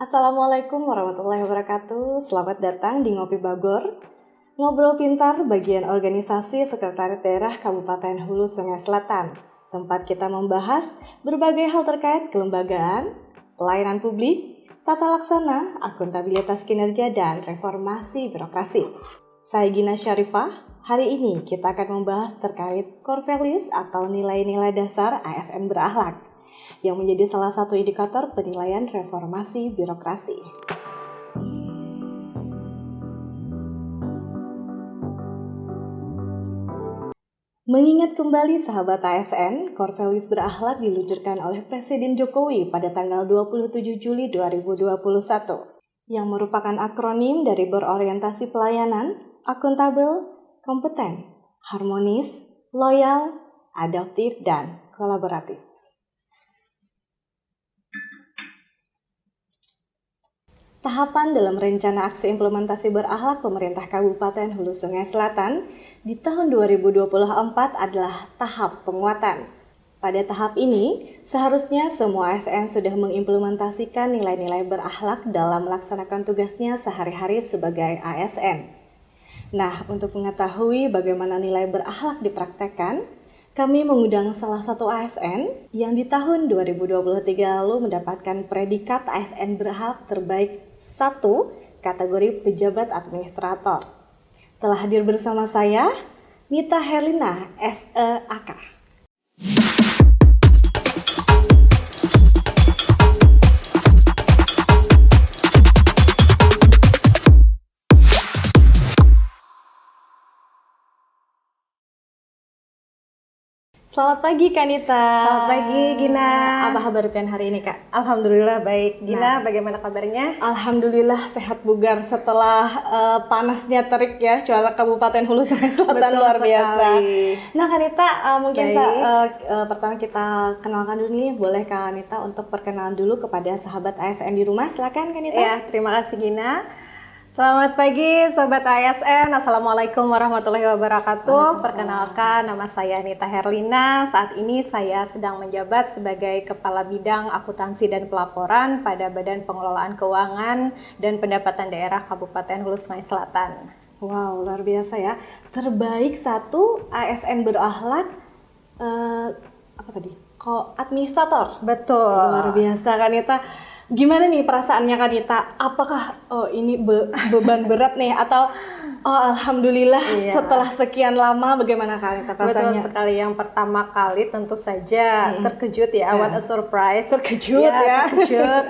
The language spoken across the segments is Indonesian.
Assalamualaikum warahmatullahi wabarakatuh. Selamat datang di Ngopi Bagor. Ngobrol Pintar bagian organisasi Sekretariat Daerah Kabupaten Hulu Sungai Selatan. Tempat kita membahas berbagai hal terkait kelembagaan, pelayanan publik, tata laksana, akuntabilitas kinerja, dan reformasi birokrasi. Saya Gina Syarifah. Hari ini kita akan membahas terkait core values atau nilai-nilai dasar ASN berakhlak yang menjadi salah satu indikator penilaian reformasi birokrasi. Mengingat kembali sahabat ASN, Core Values berakhlak diluncurkan oleh Presiden Jokowi pada tanggal 27 Juli 2021, yang merupakan akronim dari berorientasi pelayanan, akuntabel, kompeten, harmonis, loyal, adaptif, dan kolaboratif. Tahapan dalam rencana aksi implementasi berakhlak pemerintah Kabupaten Hulu Sungai Selatan di tahun 2024 adalah tahap penguatan. Pada tahap ini, seharusnya semua ASN sudah mengimplementasikan nilai-nilai berakhlak dalam melaksanakan tugasnya sehari-hari sebagai ASN. Nah, untuk mengetahui bagaimana nilai berakhlak dipraktekkan, kami mengundang salah satu ASN yang di tahun 2023 lalu mendapatkan predikat ASN berakhlak terbaik 1 kategori pejabat administrator. Telah hadir bersama saya, Nita Herlina, SEAK. Selamat pagi Kak Nita. Selamat pagi Gina. Apa kabar pian hari ini Kak? Alhamdulillah baik. Gina, bagaimana kabarnya? Alhamdulillah sehat bugar setelah panasnya terik ya cuaca Kabupaten Hulu Sungai Selatan. Betul luar biasa. sekali. Nah Kak Nita, mungkin pertama kita kenalkan dulu nih, boleh Kak Nita untuk perkenalan dulu kepada sahabat ASN di rumah. Silakan Kak Nita. Ya, terima kasih Gina. Selamat pagi Sobat ASN, Assalamualaikum warahmatullahi wabarakatuh. Perkenalkan, nama saya Nita Herlina. Saat ini saya sedang menjabat sebagai Kepala Bidang Akuntansi dan Pelaporan pada Badan Pengelolaan Keuangan dan Pendapatan Daerah Kabupaten Hulu Sungai Selatan. Wow, luar biasa ya. Terbaik 1 ASN berakhlak, administrator. Betul. Luar biasa Kak Nita. Gimana nih perasaannya Kak Nita? Apakah ini beban berat nih atau alhamdulillah setelah sekian lama bagaimana Kak Nita perasaannya? Betul sekali, yang pertama kali tentu saja terkejut ya, what a surprise. Terkejut ya. Terkejut.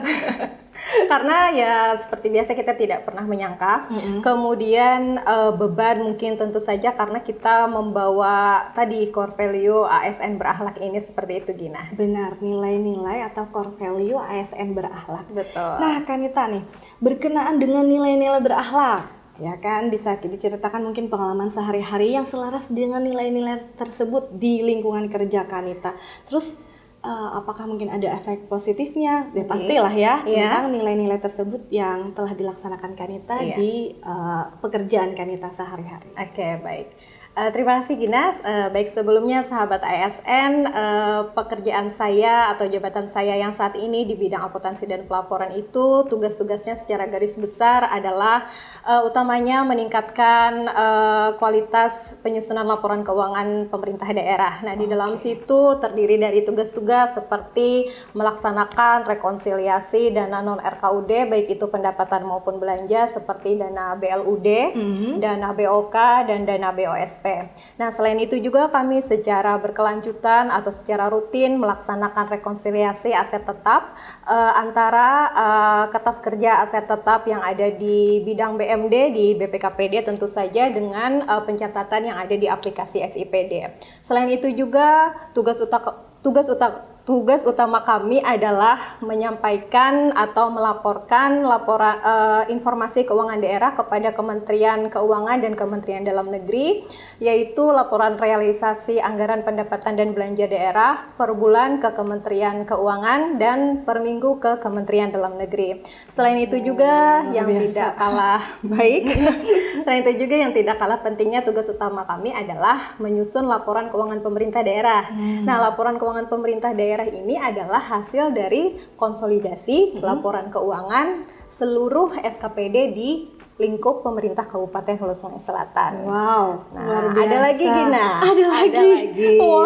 Karena ya seperti biasa kita tidak pernah menyangka. Kemudian beban mungkin tentu saja karena kita membawa tadi core value ASN berakhlak ini seperti itu Gina. Benar, nilai-nilai atau core value ASN berakhlak. Betul. Nah Kak Nita nih, berkenaan dengan nilai-nilai berakhlak, ya kan bisa diceritakan mungkin pengalaman sehari-hari yang selaras dengan nilai-nilai tersebut di lingkungan kerja Kak Nita. Terus apakah mungkin ada efek positifnya? Ya pastilah ya, tentang nilai-nilai tersebut yang telah dilaksanakan Kak Nita di pekerjaan Kak Nita sehari-hari. Oke, baik. Terima kasih Gina. Baik, sebelumnya sahabat ASN, pekerjaan saya atau jabatan saya yang saat ini di bidang akuntansi dan pelaporan itu tugas-tugasnya secara garis besar adalah utamanya meningkatkan kualitas penyusunan laporan keuangan pemerintah daerah. Nah, di dalam situ terdiri dari tugas-tugas seperti melaksanakan rekonsiliasi dana non-RKUD, baik itu pendapatan maupun belanja, seperti dana BLUD, dana BOK, dan dana BOSP. Nah, selain itu juga kami secara berkelanjutan atau secara rutin melaksanakan rekonsiliasi aset tetap antara kertas kerja aset tetap yang ada di bidang BMD di BPKPD tentu saja dengan pencatatan yang ada di aplikasi SIPD. Selain itu juga tugas utama kami adalah menyampaikan atau melaporkan laporan informasi keuangan daerah kepada Kementerian Keuangan dan Kementerian Dalam Negeri, yaitu laporan realisasi anggaran pendapatan dan belanja daerah per bulan ke Kementerian Keuangan dan per minggu ke Kementerian Dalam Negeri. Selain itu juga tidak kalah baik, selain itu juga yang tidak kalah pentingnya tugas utama kami adalah menyusun laporan keuangan pemerintah daerah. Nah, laporan keuangan pemerintah daerah daerah ini adalah hasil dari konsolidasi laporan keuangan seluruh SKPD di lingkup pemerintah Kabupaten Hulu Sungai Selatan. Wow, Nah, luar biasa. ada lagi Gina. Ada lagi. Wow,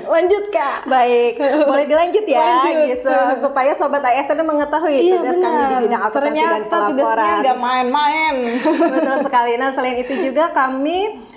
lanjut Kak. Baik, boleh dilanjut ya, Lanjut. gitu, supaya sobat ASN mengetahui Iya tugas kami di benar. bidang akuntansi dan Ternyata tugasnya pelaporan. nggak main-main. Betul sekali. Nah, selain itu juga kami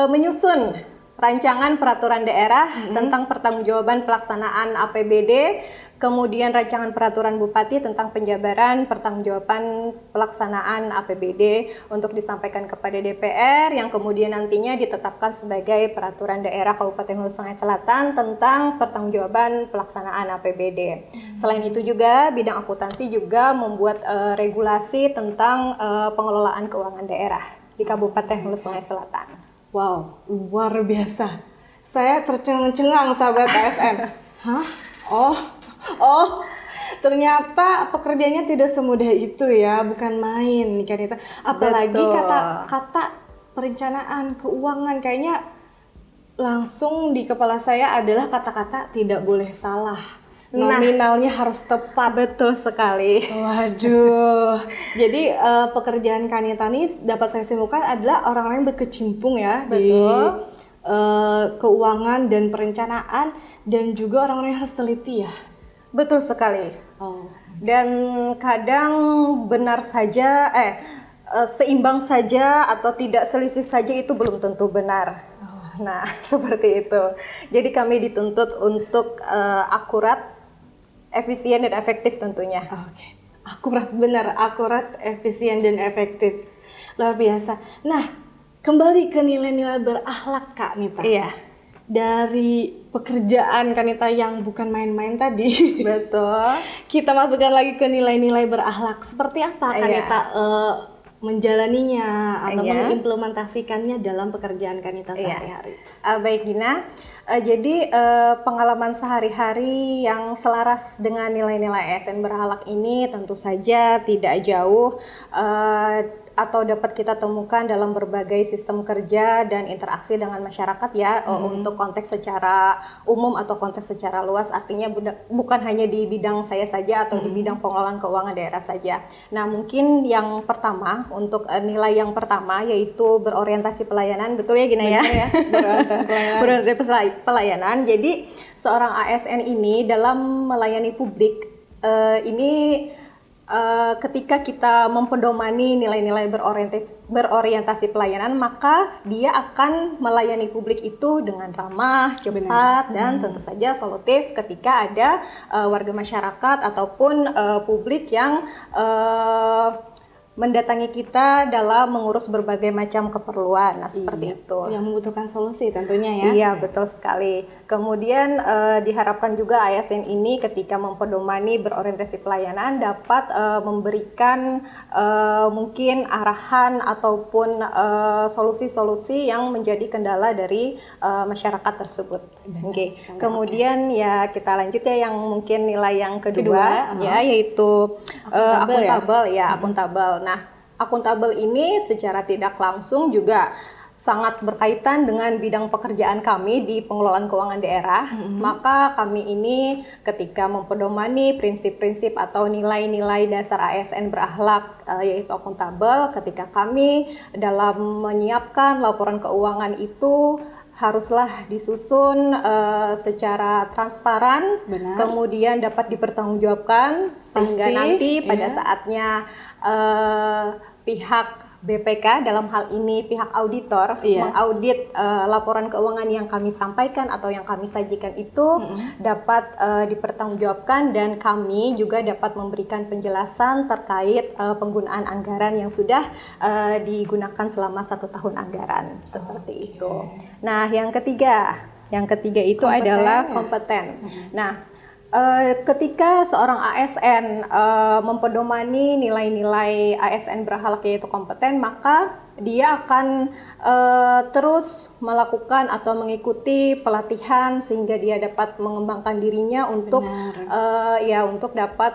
menyusun rancangan peraturan daerah tentang pertanggungjawaban pelaksanaan APBD, kemudian rancangan peraturan bupati tentang penjabaran pertanggungjawaban pelaksanaan APBD untuk disampaikan kepada DPR yang kemudian nantinya ditetapkan sebagai peraturan daerah Kabupaten Hulu Sungai Selatan tentang pertanggungjawaban pelaksanaan APBD. Selain itu juga bidang akuntansi juga membuat regulasi tentang pengelolaan keuangan daerah di Kabupaten Hulu Sungai Selatan. Wow, luar biasa. Saya tercengang-cengang sahabat ASN. Hah? Oh, ternyata pekerjaannya tidak semudah itu ya, bukan main nih kan itu. Apalagi Betul. kata-kata perencanaan keuangan kayaknya langsung di kepala saya adalah kata-kata tidak boleh salah. Nominalnya harus tepat. Betul sekali. Waduh. Jadi pekerjaan Kanita ini dapat saya simpulkan adalah orang-orang yang berkecimpung ya di keuangan dan perencanaan, dan juga orang-orang yang harus teliti ya. Betul sekali. Dan kadang benar saja, seimbang saja atau tidak selisih saja itu belum tentu benar. Nah, seperti itu. Jadi kami dituntut untuk akurat, efisien dan efektif tentunya. Oke. Akurat, efisien dan efektif. Luar biasa. Nah, kembali ke nilai-nilai berakhlak Kak Nita. Iya. Dari pekerjaan Kanita yang bukan main-main tadi, Betul. kita masukkan lagi ke nilai-nilai berakhlak. Seperti apa Kanita menjalaninya atau mengimplementasikannya dalam pekerjaan Kanita sehari-hari? Baik Gina, jadi pengalaman sehari-hari yang selaras dengan nilai-nilai ASN berakhlak ini tentu saja tidak jauh atau dapat kita temukan dalam berbagai sistem kerja dan interaksi dengan masyarakat ya, untuk konteks secara umum atau konteks secara luas, artinya bukan hanya di bidang saya saja atau di bidang pengelolaan keuangan daerah saja. Nah, mungkin yang pertama, untuk nilai yang pertama yaitu berorientasi pelayanan, betul ya Gina ya? Berorientasi pelayanan. Berorientasi pelayanan. Jadi seorang ASN ini dalam melayani publik ini ketika kita mempedomani nilai-nilai berorientasi pelayanan, maka dia akan melayani publik itu dengan ramah, cepat, dan tentu saja solutif ketika ada warga masyarakat ataupun publik yang mendatangi kita dalam mengurus berbagai macam keperluan. Nah, seperti itu. Yang membutuhkan solusi tentunya ya. Iya, betul sekali. Kemudian diharapkan juga ASN ini ketika mempedomani berorientasi pelayanan dapat memberikan mungkin arahan ataupun solusi-solusi yang menjadi kendala dari masyarakat tersebut. Oke. Kemudian ya kita lanjut ya yang mungkin nilai yang kedua ya, yaitu akuntabel ya, akuntabel. Nah, akuntabel ini secara tidak langsung juga sangat berkaitan dengan bidang pekerjaan kami di pengelolaan keuangan daerah. Maka kami ini ketika mempedomani prinsip-prinsip atau nilai-nilai dasar ASN berakhlak yaitu akuntabel, ketika kami dalam menyiapkan laporan keuangan itu haruslah disusun secara transparan, kemudian dapat dipertanggungjawabkan sehingga nanti pada saatnya pihak BPK dalam hal ini pihak auditor mengaudit laporan keuangan yang kami sampaikan atau yang kami sajikan itu dapat dipertanggungjawabkan, dan kami juga dapat memberikan penjelasan terkait penggunaan anggaran yang sudah digunakan selama 1 tahun anggaran seperti itu. Nah, yang ketiga itu adalah kompeten. Nah, ketika seorang ASN mempedomani nilai-nilai ASN berakhlak yaitu kompeten, maka dia akan terus melakukan atau mengikuti pelatihan sehingga dia dapat mengembangkan dirinya untuk untuk dapat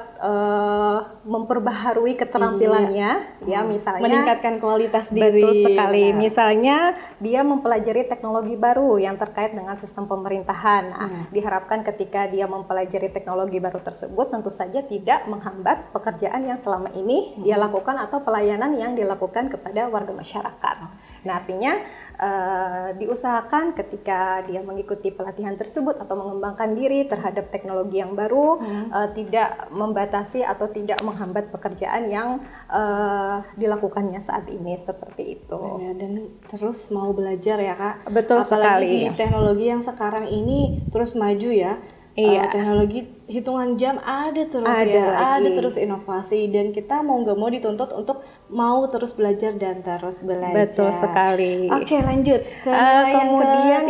memperbaharui keterampilannya, ya misalnya meningkatkan kualitas diri. Betul sekali. Misalnya dia mempelajari teknologi baru yang terkait dengan sistem pemerintahan. Nah, diharapkan ketika dia mempelajari teknologi baru tersebut tentu saja tidak menghambat pekerjaan yang selama ini dia lakukan atau pelayanan yang dilakukan kepada warga masyarakat. Nah, artinya diusahakan ketika dia mengikuti pelatihan tersebut atau mengembangkan diri terhadap teknologi yang baru, tidak membatasi atau tidak menghambat pekerjaan yang dilakukannya saat ini, seperti itu. Dan terus mau belajar ya Kak. Betul apalagi sekali. Di teknologi yang sekarang ini terus maju ya. Iya. Teknologi hitungan jam ada terus ada terus inovasi, dan kita mau nggak mau dituntut untuk mau terus belajar dan terus belajar. Betul sekali. Oke, lanjut ke kemudian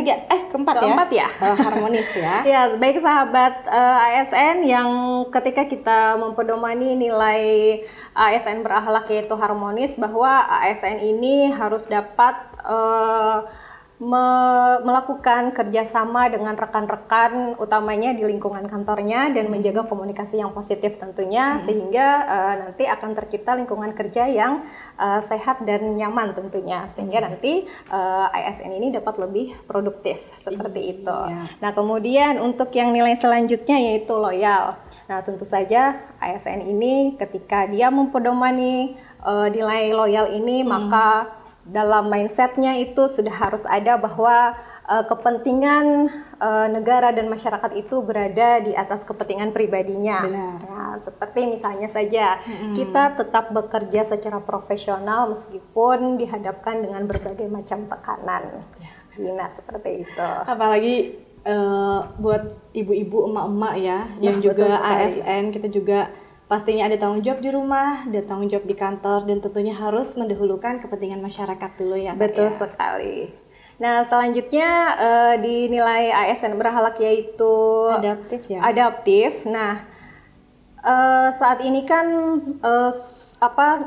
keempat ya. Harmonis ya. Ya, baik sahabat ASN, yang ketika kita mempedomani nilai ASN berakhlak yaitu harmonis, bahwa ASN ini harus dapat melakukan kerjasama dengan rekan-rekan utamanya di lingkungan kantornya dan menjaga komunikasi yang positif tentunya, sehingga nanti akan tercipta lingkungan kerja yang sehat dan nyaman tentunya, sehingga nanti ASN ini dapat lebih produktif seperti itu. Nah, kemudian untuk yang nilai selanjutnya yaitu loyal. Nah, tentu saja ASN ini ketika dia mempedomani nilai loyal ini, maka dalam mindsetnya itu sudah harus ada bahwa kepentingan negara dan masyarakat itu berada di atas kepentingan pribadinya. Nah, seperti misalnya saja kita tetap bekerja secara profesional meskipun dihadapkan dengan berbagai macam tekanan. Nah, seperti itu. Apalagi buat ibu-ibu, emak-emak ya, yang juga ASN, kita juga pastinya ada tanggung jawab di rumah, ada tanggung jawab di kantor, dan tentunya harus mendahulukan kepentingan masyarakat dulu ya. Betul sekali. Nah, selanjutnya dinilai ASN berakhlak yaitu adaptif. Nah, saat ini kan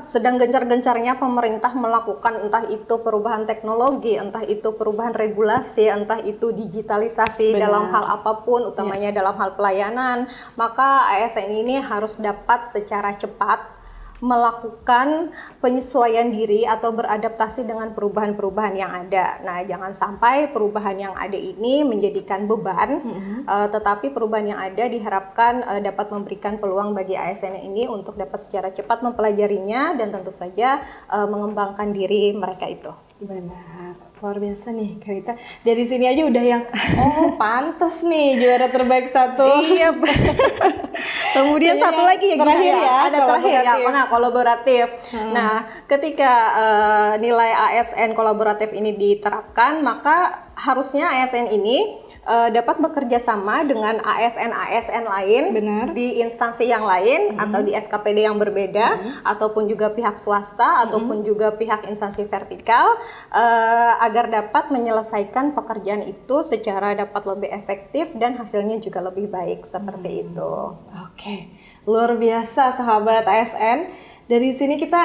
sedang gencar-gencarnya pemerintah melakukan entah itu perubahan teknologi, entah itu perubahan regulasi, entah itu digitalisasi dalam hal apapun, utamanya dalam hal pelayanan. Maka ASN ini harus dapat secara cepat melakukan penyesuaian diri atau beradaptasi dengan perubahan-perubahan yang ada. Nah, jangan sampai perubahan yang ada ini menjadikan beban, tetapi perubahan yang ada diharapkan dapat memberikan peluang bagi ASN ini untuk dapat secara cepat mempelajarinya dan tentu saja mengembangkan diri mereka itu. Benar, luar biasa nih Kak Rita. Dari sini aja udah yang pantas nih juara terbaik 1. Iya. Kemudian satu lagi ya, terakhir ya, ada terakhir ya, kolaboratif. Nah, ketika nilai ASN kolaboratif ini diterapkan, maka harusnya ASN ini dapat bekerja sama dengan ASN-ASN lain di instansi yang lain atau di SKPD yang berbeda, ataupun juga pihak swasta ataupun juga pihak instansi vertikal, agar dapat menyelesaikan pekerjaan itu secara dapat lebih efektif dan hasilnya juga lebih baik seperti itu. Oke, luar biasa sahabat ASN. Dari sini kita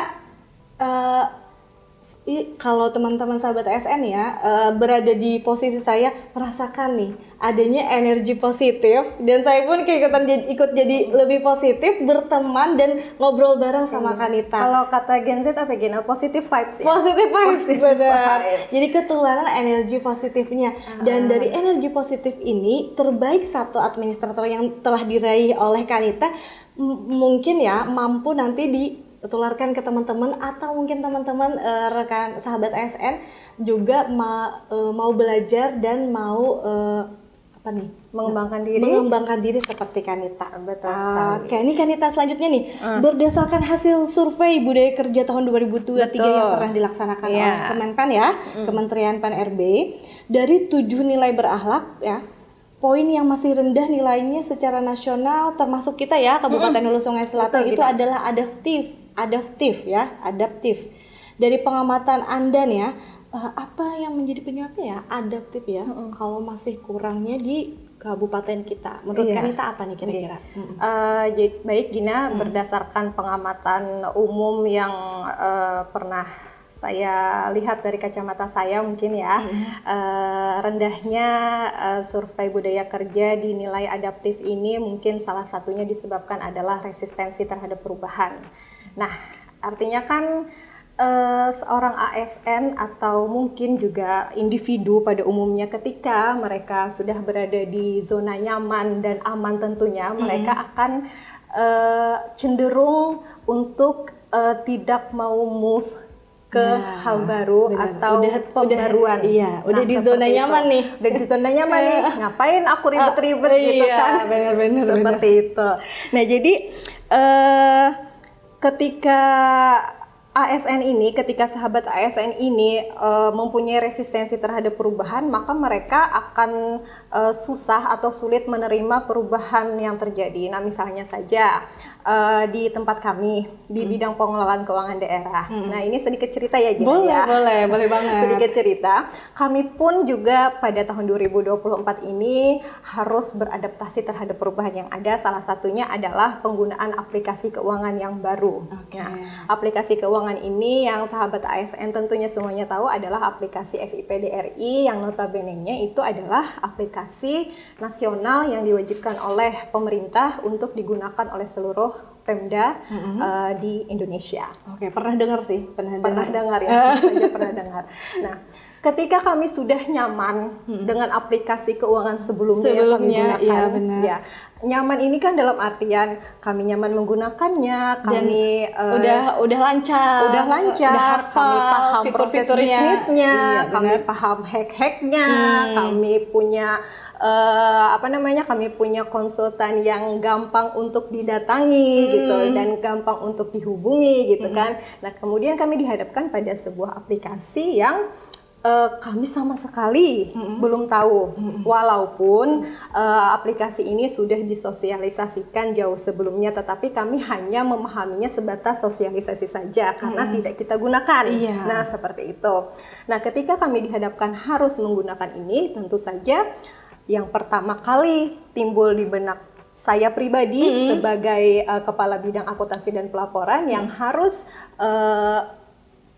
kalau teman-teman sahabat ASN ya berada di posisi saya, merasakan nih adanya energi positif, dan saya pun ikut jadi lebih positif, berteman dan ngobrol bareng sama Kanita. Kalau kata Gen Z apa Gina? Positive vibes ya? Positive vibes, benar. Jadi ketularan energi positifnya. Dan dari energi positif ini, terbaik 1 administrator yang telah diraih oleh Kanita mungkin ya mampu nanti ditularkan ke teman-teman, atau mungkin teman-teman rekan sahabat ASN juga mau belajar dan mau mengembangkan diri seperti Kanita. Betul sekali. Oke, ini Kanita selanjutnya nih. Berdasarkan hasil survei budaya kerja tahun 2023 yang pernah dilaksanakan oleh Kemenpan ya, Kementerian Pan-RB, dari 7 nilai berakhlak ya, poin yang masih rendah nilainya secara nasional termasuk kita ya, Kabupaten Hulu Sungai Selatan, itu adalah adaptif. Dari pengamatan Anda nih ya, apa yang menjadi penyebabnya ya adaptif ya, kalau masih kurangnya di kabupaten kita? Menurut Kanita apa nih kira-kira? Baik Gina, berdasarkan pengamatan umum yang pernah saya lihat dari kacamata saya mungkin ya, rendahnya survei budaya kerja dinilai adaptif ini mungkin salah satunya disebabkan adalah resistensi terhadap perubahan. Nah, artinya kan seorang ASN atau mungkin juga individu pada umumnya ketika mereka sudah berada di zona nyaman dan aman tentunya, mereka akan cenderung untuk tidak mau move ke hal baru atau pembaruan. Udah di zona nyaman nih. Udah di zona nyaman nih. Ngapain aku ribet-ribet gitu kan? Benar. Seperti itu. Nah, jadi ketika ketika sahabat ASN ini mempunyai resistensi terhadap perubahan, maka mereka akan susah atau sulit menerima perubahan yang terjadi. Nah, misalnya saja di tempat kami di bidang pengelolaan keuangan daerah. Nah, ini sedikit cerita ya, Gina, ya. Boleh banget. Sedikit cerita. Kami pun juga pada tahun 2024 ini harus beradaptasi terhadap perubahan yang ada. Salah satunya adalah penggunaan aplikasi keuangan yang baru. Nah, aplikasi keuangan ini yang sahabat ASN tentunya semuanya tahu adalah aplikasi SIPDRI yang notabene-nya itu adalah aplikasi nasional yang diwajibkan oleh pemerintah untuk digunakan oleh seluruh Pemda di Indonesia. Oke, pernah dengar sih, pernah dengar ya, saja pernah dengar. Nah, ketika kami sudah nyaman dengan aplikasi keuangan sebelumnya yang kami gunakan, ya, nyaman ini kan dalam artian kami nyaman menggunakannya, kami udah lancar, udah kami paham proses bisnisnya, kami paham hack-hacknya, kami punya kami punya konsultan yang gampang untuk didatangi gitu dan gampang untuk dihubungi gitu kan. Nah, kemudian kami dihadapkan pada sebuah aplikasi yang kami sama sekali belum tahu, walaupun aplikasi ini sudah disosialisasikan jauh sebelumnya, tetapi kami hanya memahaminya sebatas sosialisasi saja karena tidak kita gunakan. Nah, seperti itu. Nah, ketika kami dihadapkan harus menggunakan ini, tentu saja yang pertama kali timbul di benak saya pribadi sebagai kepala bidang akuntansi dan pelaporan yang harus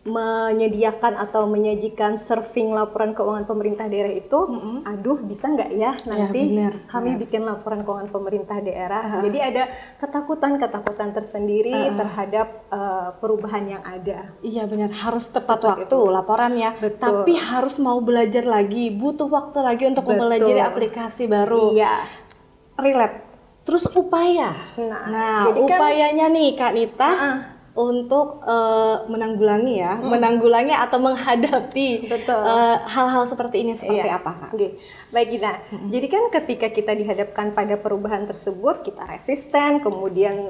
menyediakan atau menyajikan surfing laporan keuangan pemerintah daerah itu, aduh bisa nggak ya nanti kami bikin laporan keuangan pemerintah daerah. Jadi ada ketakutan tersendiri terhadap perubahan yang ada. Iya benar, harus tepat waktu laporannya. Tapi harus mau belajar lagi, butuh waktu lagi untuk mempelajari aplikasi baru. Iya. Relate. Terus upaya. Nah upayanya nih Kak Nita. Untuk menanggulangi atau menghadapi hal-hal seperti ini seperti apa Kak? Baik Gina, jadi kan ketika kita dihadapkan pada perubahan tersebut kita resisten, kemudian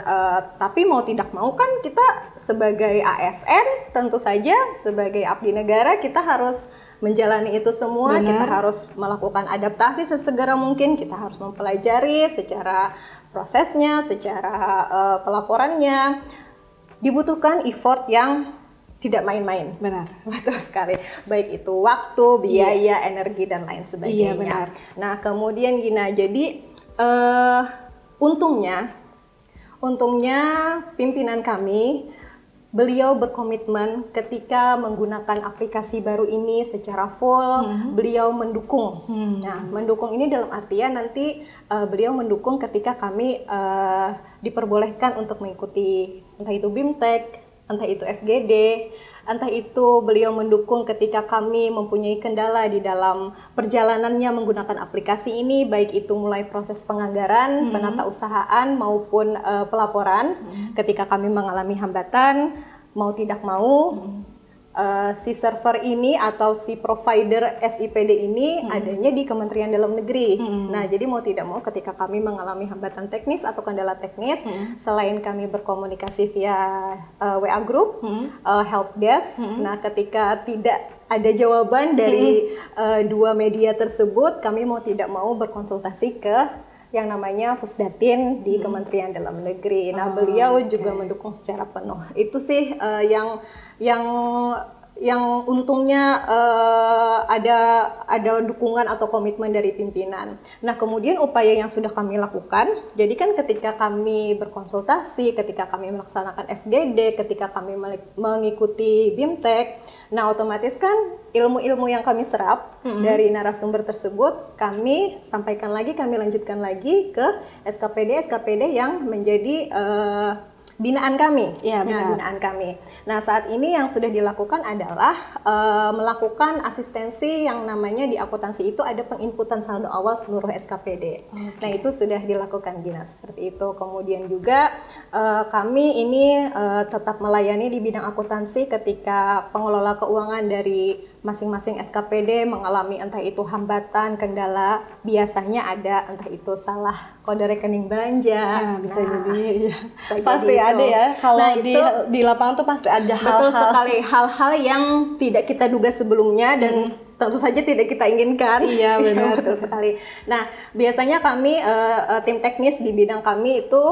tapi mau tidak mau kan kita sebagai ASN tentu saja sebagai abdi negara kita harus menjalani itu semua. Kita harus melakukan adaptasi sesegera mungkin, kita harus mempelajari secara prosesnya, secara pelaporannya. Dibutuhkan effort yang tidak main-main. Benar. Betul sekali. Baik itu waktu, biaya, energi, dan lain sebagainya. Iya, benar. Nah, kemudian Gina, jadi untungnya pimpinan kami, beliau berkomitmen ketika menggunakan aplikasi baru ini secara full, beliau mendukung. Nah, mendukung ini dalam artian nanti beliau mendukung ketika kami diperbolehkan untuk mengikuti entah itu BIMTEK, entah itu FGD, entah itu beliau mendukung ketika kami mempunyai kendala di dalam perjalanannya menggunakan aplikasi ini, baik itu mulai proses penganggaran, penatausahaan maupun pelaporan. Ketika kami mengalami hambatan, mau tidak mau, si server ini atau si provider SIPD ini adanya di Kementerian Dalam Negeri. Nah, jadi mau tidak mau ketika kami mengalami hambatan teknis atau kendala teknis, selain kami berkomunikasi via WA group, help desk, nah ketika tidak ada jawaban dari dua media tersebut, kami mau tidak mau berkonsultasi ke yang namanya Pusdatin di Kementerian Dalam Negeri. Nah, beliau juga mendukung secara penuh. Itu sih yang yang untungnya ada dukungan atau komitmen dari pimpinan. Nah, kemudian upaya yang sudah kami lakukan, jadi kan ketika kami berkonsultasi, ketika kami melaksanakan FGD, ketika kami mengikuti BIMTEK, nah otomatis kan ilmu-ilmu yang kami serap dari narasumber tersebut, kami sampaikan lagi, kami lanjutkan lagi ke SKPD yang menjadi binaan kami. Ya, binaan kami. Nah, saat ini yang sudah dilakukan adalah melakukan asistensi yang namanya di akuntansi itu ada penginputan saldo awal seluruh SKPD. Nah, itu sudah dilakukan Gina seperti itu. Kemudian juga kami ini tetap melayani di bidang akuntansi ketika pengelola keuangan dari masing-masing SKPD mengalami entah itu hambatan, kendala, biasanya ada entah itu salah kode rekening belanja. Bisa jadi ya. Bisa Pasti jadi ada ya. Kalau Nah, di lapangan tuh pasti ada betul hal-hal. sekali, hal-hal yang tidak kita duga sebelumnya dan tentu saja tidak kita inginkan. Iya, benar. Betul sekali. Nah, biasanya kami tim teknis di bidang kami itu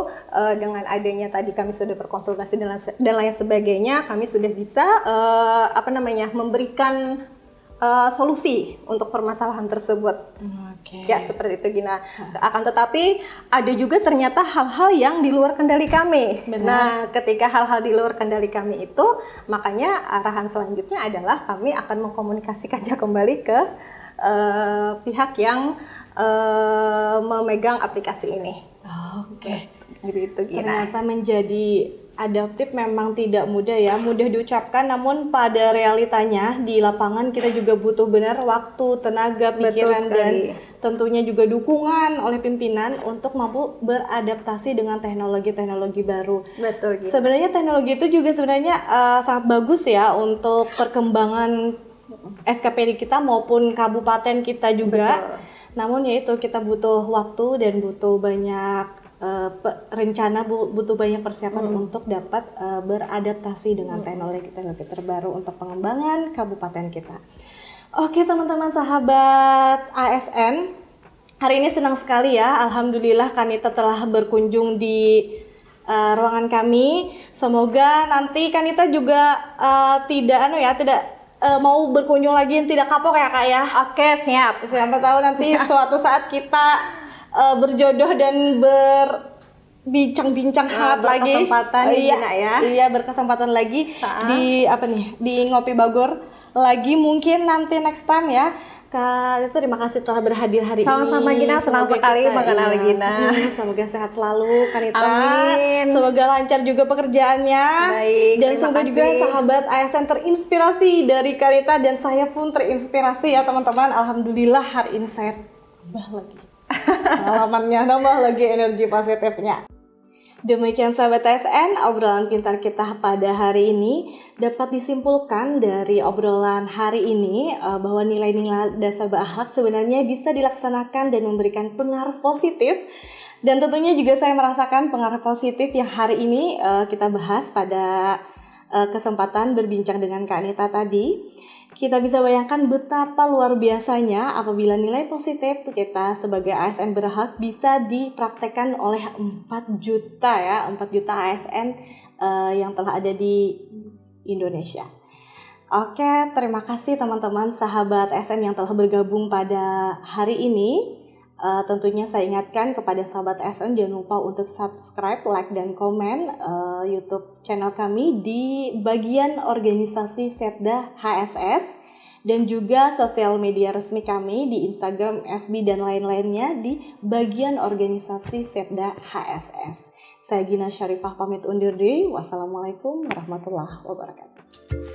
dengan adanya tadi kami sudah berkonsultasi dan lain sebagainya, kami sudah bisa memberikan solusi untuk permasalahan tersebut. Ya, seperti itu Gina. Akan tetapi ada juga ternyata hal-hal yang di luar kendali kami. Benar. Nah, ketika hal-hal di luar kendali kami itu, makanya arahan selanjutnya adalah kami akan mengkomunikasikannya kembali ke pihak yang memegang aplikasi ini. Gitu Gina. Ternyata menjadi adaptif memang tidak mudah ya, mudah diucapkan namun pada realitanya di lapangan kita juga butuh benar waktu, tenaga, pikiran dan tentunya juga dukungan oleh pimpinan untuk mampu beradaptasi dengan teknologi-teknologi baru. Betul gitu. Sebenarnya teknologi itu juga sebenarnya sangat bagus ya untuk perkembangan SKPD kita maupun kabupaten kita juga. Betul. Namun ya itu kita butuh waktu dan butuh banyak rencana, butuh banyak persiapan untuk dapat beradaptasi dengan teknologi terbaru untuk pengembangan kabupaten kita. Oke teman-teman sahabat ASN, hari ini senang sekali ya, alhamdulillah Kanita telah berkunjung di ruangan kami. Semoga nanti Kanita juga tidak mau berkunjung lagi, tidak kapok ya Kak ya. Oke, siap. Siapa tahu nanti suatu saat kita berjodoh dan berbincang-bincang hangat lagi. Berkesempatan ya. Iya, berkesempatan lagi di Ngopi Bagor lagi mungkin nanti next time ya. Kak, terima kasih telah berhadir hari ini. Sama-sama Gina, senang sekali mengenal Gina. Semoga sehat selalu Kanita. Amin. Semoga lancar juga pekerjaannya. Baik, dan semoga juga sahabat ASN terinspirasi dari Kanita dan saya pun terinspirasi ya teman-teman. Alhamdulillah hari ini saya tambah lagi pengalamannya, nambah lagi energi positifnya. Demikian sahabat ASN, obrolan pintar kita pada hari ini. Dapat disimpulkan dari obrolan hari ini bahwa nilai-nilai dasar berakhlak sebenarnya bisa dilaksanakan dan memberikan pengaruh positif. Dan tentunya juga saya merasakan pengaruh positif yang hari ini kita bahas pada kesempatan berbincang dengan Kak Anita tadi. Kita bisa bayangkan betapa luar biasanya apabila nilai positif kita sebagai ASN berakhlak bisa dipraktekkan oleh 4 juta ASN yang telah ada di Indonesia. Oke, terima kasih teman-teman sahabat ASN yang telah bergabung pada hari ini. Tentunya saya ingatkan kepada sahabat ASN jangan lupa untuk subscribe, like, dan komen YouTube channel kami di bagian organisasi Setda HSS dan juga sosial media resmi kami di Instagram, FB, dan lain-lainnya di bagian organisasi Setda HSS. Saya Gina Syarifah pamit undur diri. Wassalamualaikum warahmatullahi wabarakatuh.